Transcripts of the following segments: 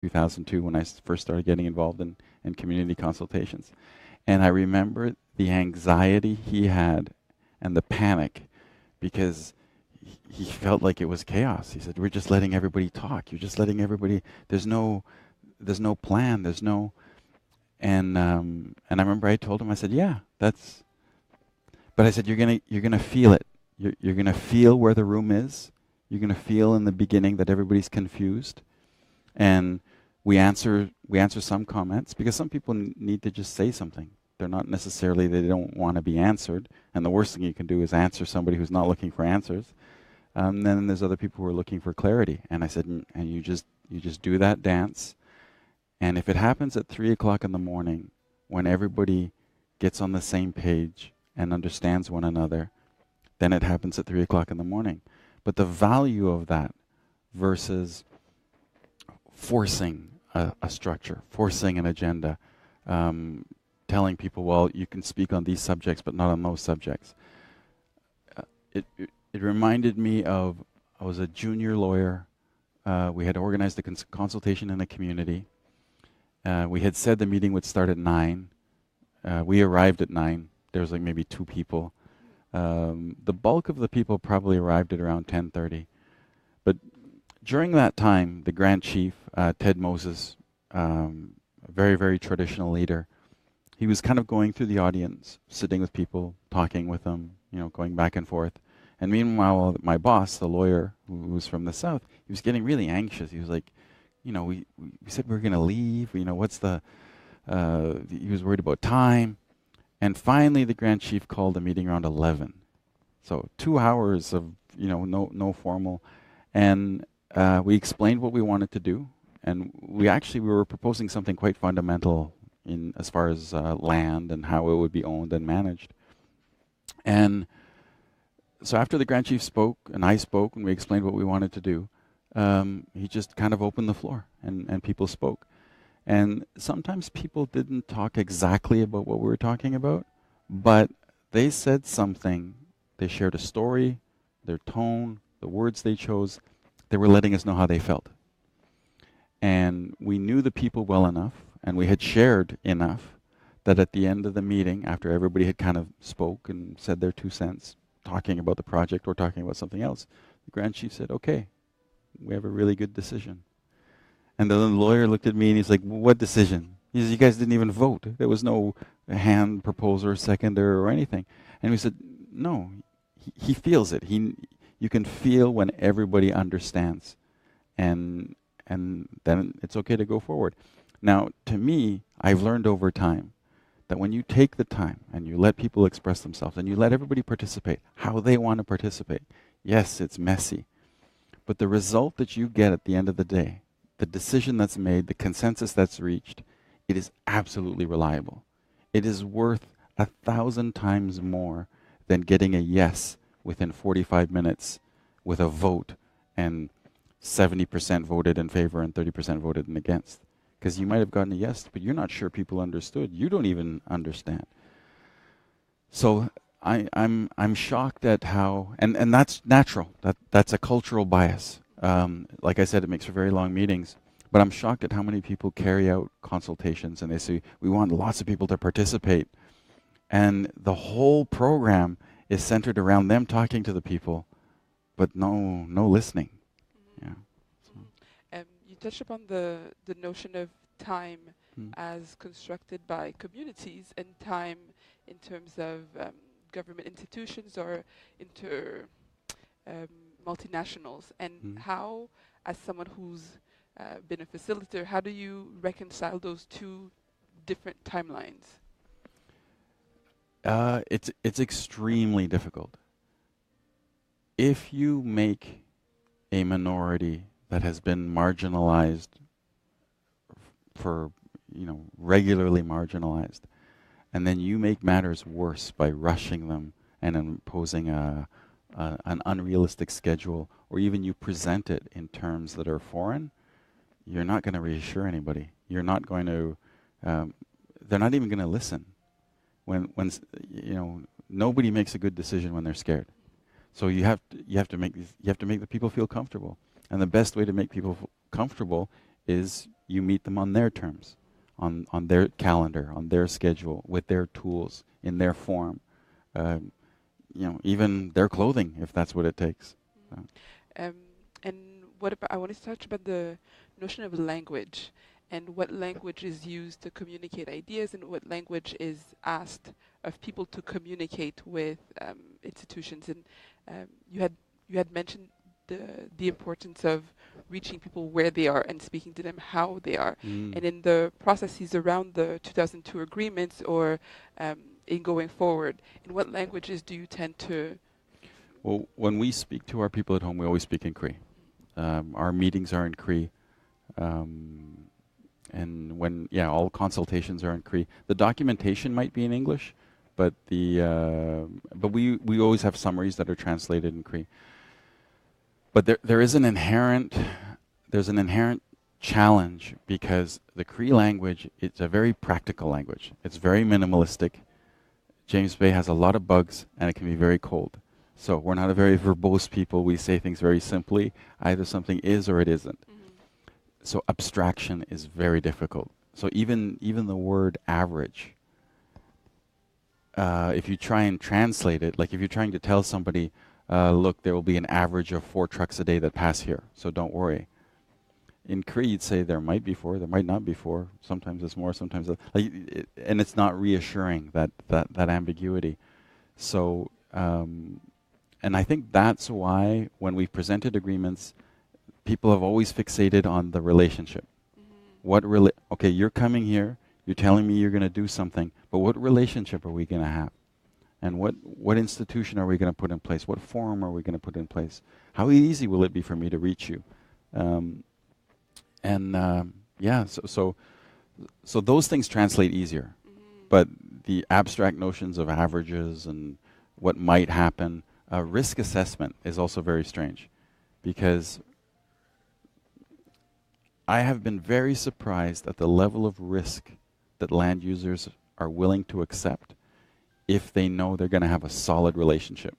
2002 when I first started getting involved in community consultations. And I remember the anxiety he had and the panic because he felt like it was chaos. He said, "We're just letting everybody talk. You're just letting everybody. There's no plan. There's no." And I remember I told him, I said, "Yeah, that's." But I said, "You're gonna feel it. You're gonna feel where the room is. You're gonna feel in the beginning that everybody's confused, and we answer some comments because some people need to just say something. They're not necessarily they don't want to be answered, and the worst thing you can do is answer somebody who's not looking for answers. Then there's other people who are looking for clarity. And I said, and you just do that dance, and if it happens at 3 o'clock in the morning, when everybody gets on the same page and understands one another, then it happens at 3 o'clock in the morning. But the value of that versus forcing a structure, forcing an agenda, telling people, well, you can speak on these subjects, but not on those subjects. It reminded me of, I was a junior lawyer. We had organized a consultation in a community. We had said the meeting would start at 9. We arrived at 9. There was like maybe 2 people. The bulk of the people probably arrived at around 10:30. But during that time, the Grand Chief, Ted Moses, a very, very traditional leader, he was kind of going through the audience, sitting with people, talking with them, going back and forth. And meanwhile, my boss, the lawyer who was from the South, he was getting really anxious. He was like, we said we were going to leave. What's the... he was worried about time. And finally, the Grand Chief called a meeting around 11. So 2 hours of, no formal. And we explained what we wanted to do. And we were proposing something quite fundamental in as far as land and how it would be owned and managed. And so after the Grand Chief spoke and I spoke and we explained what we wanted to do, he just kind of opened the floor and people spoke. And sometimes people didn't talk exactly about what we were talking about, but they said something. They shared a story, their tone, the words they chose. They were letting us know how they felt. And we knew the people well enough, and we had shared enough that at the end of the meeting, after everybody had kind of spoke and said their 2 cents, talking about the project or talking about something else, the Grand Chief said, "Okay, we have a really good decision." And the lawyer looked at me and he's like, "What decision?" He says, "You guys didn't even vote. There was no hand proposer, seconder, or anything." And we said, "No, he feels it. You can feel when everybody understands. And then it's okay to go forward." Now, to me, I've learned over time that when you take the time and you let people express themselves and you let everybody participate how they want to participate, yes, it's messy. But the result that you get at the end of the day, the decision that's made, the consensus that's reached, it is absolutely reliable. It is worth 1,000 times more than getting a yes within 45 minutes with a vote and 70% voted in favor and 30% voted in against. Because you might have gotten a yes, but you're not sure people understood. You don't even understand. So I'm shocked at how, and that's natural. That's a cultural bias. Like I said, it makes for very long meetings. But I'm shocked at how many people carry out consultations and they say, we want lots of people to participate. And the whole program is centered around them talking to the people, but no listening. Yeah. You touched upon the notion of time Mm. as constructed by communities and time in terms of government institutions or um, multinationals, and how, as someone who's been a facilitator, how do you reconcile those 2 different timelines? It's extremely difficult. If you make a minority that has been marginalized for, regularly marginalized, and then you make matters worse by rushing them and imposing an unrealistic schedule, or even you present it in terms that are foreign, you're not going to reassure anybody. You're not going to, they're not even going to listen. When nobody makes a good decision when they're scared. So you have to make the people feel comfortable. And the best way to make people comfortable is you meet them on their terms, on their calendar, on their schedule, with their tools, in their form, even their clothing, if that's what it takes. Um, and what about, I want to touch about the notion of language and what language is used to communicate ideas and what language is asked of people to communicate with institutions. And you had mentioned the importance of reaching people where they are and speaking to them how they are. And in the processes around the 2002 agreements or in going forward, in what languages do you tend to? Well, when we speak to our people at home, we always speak in Cree. Our meetings are in Cree. And when, all consultations are in Cree. The documentation might be in English, but we always have summaries that are translated in Cree. But there's an inherent challenge because the Cree language, it's a very practical language. It's very minimalistic. James Bay has a lot of bugs and it can be very cold. So we're not a very verbose people. We say things very simply. Either something is or it isn't. So abstraction is very difficult. So even the word average, if you try and translate it, like if you're trying to tell somebody, look, there will be an average of 4 trucks a day that pass here, so don't worry. In Cree, you'd say there might be 4, there might not be 4. Sometimes it's more, sometimes and it's not reassuring, that ambiguity. So, and I think that's why when we've presented agreements, people have always fixated on the relationship. Okay, you're coming here, you're telling me you're going to do something, but what relationship are we going to have? And what institution are we going to put in place? What forum are we going to put in place? How easy will it be for me to reach you? So those things translate easier. But the abstract notions of averages and what might happen, risk assessment is also very strange, because I have been very surprised at the level of risk that land users are willing to accept if they know they're going to have a solid relationship.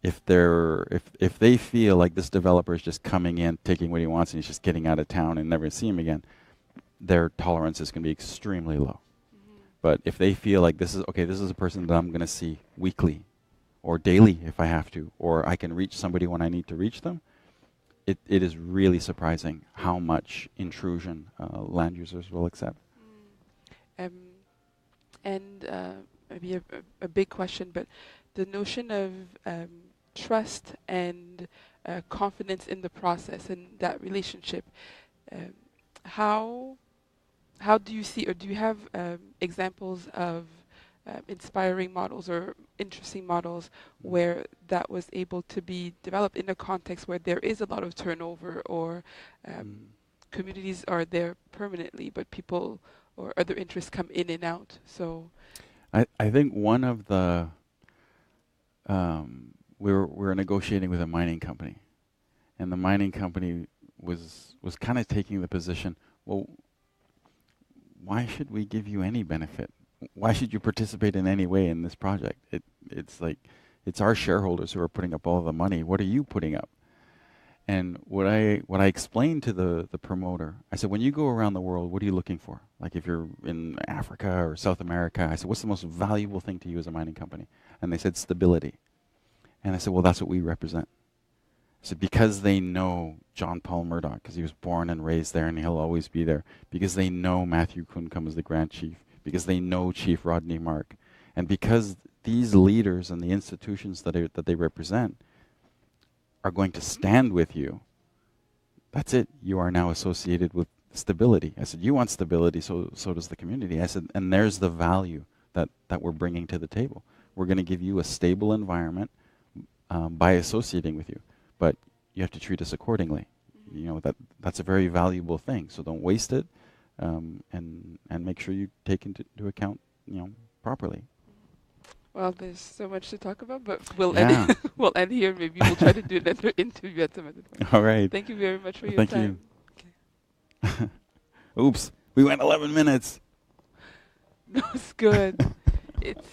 If they feel like this developer is just coming in, taking what he wants, and he's just getting out of town and never see him again, their tolerance is going to be extremely low. But if they feel like this is a person that I'm going to see weekly or daily if I have to, or I can reach somebody when I need to reach them, it is really surprising how much intrusion land users will accept. Maybe a big question, but the notion of trust and confidence in the process and that relationship, how do you see, or do you have examples of inspiring models or interesting models where that was able to be developed in a context where there is a lot of turnover, or communities are there permanently, but people or other interests come in and out? So I think one of the we're negotiating with a mining company, and the mining company was kind of taking the position, well, why should we give you any benefit? Why should you participate in any way in this project? It's like, it's our shareholders who are putting up all the money. What are you putting up? And what I explained to the promoter, I said, when you go around the world, what are you looking for? Like if you're in Africa or South America, I said, what's the most valuable thing to you as a mining company? And they said stability. And I said, well, that's what we represent. I said, because they know John Paul Murdoch, because he was born and raised there and he'll always be there, because they know Matthew Kuncombe as the Grand Chief, because they know Chief Rodney Mark, and because these leaders and the institutions that they represent are going to stand with you, that's it. You are now associated with stability. I said, you want stability, so does the community. I said, and there's the value that we're bringing to the table. We're going to give you a stable environment by associating with you, but you have to treat us accordingly. You know, that's a very valuable thing, so don't waste it, and make sure you take into account, properly. Well, there's so much to talk about, but we'll end here. Maybe we'll try to do another interview at some other point. All right. Thank you very much for your time. Thank you. Okay. Oops, we went 11 minutes. No, it's good. It's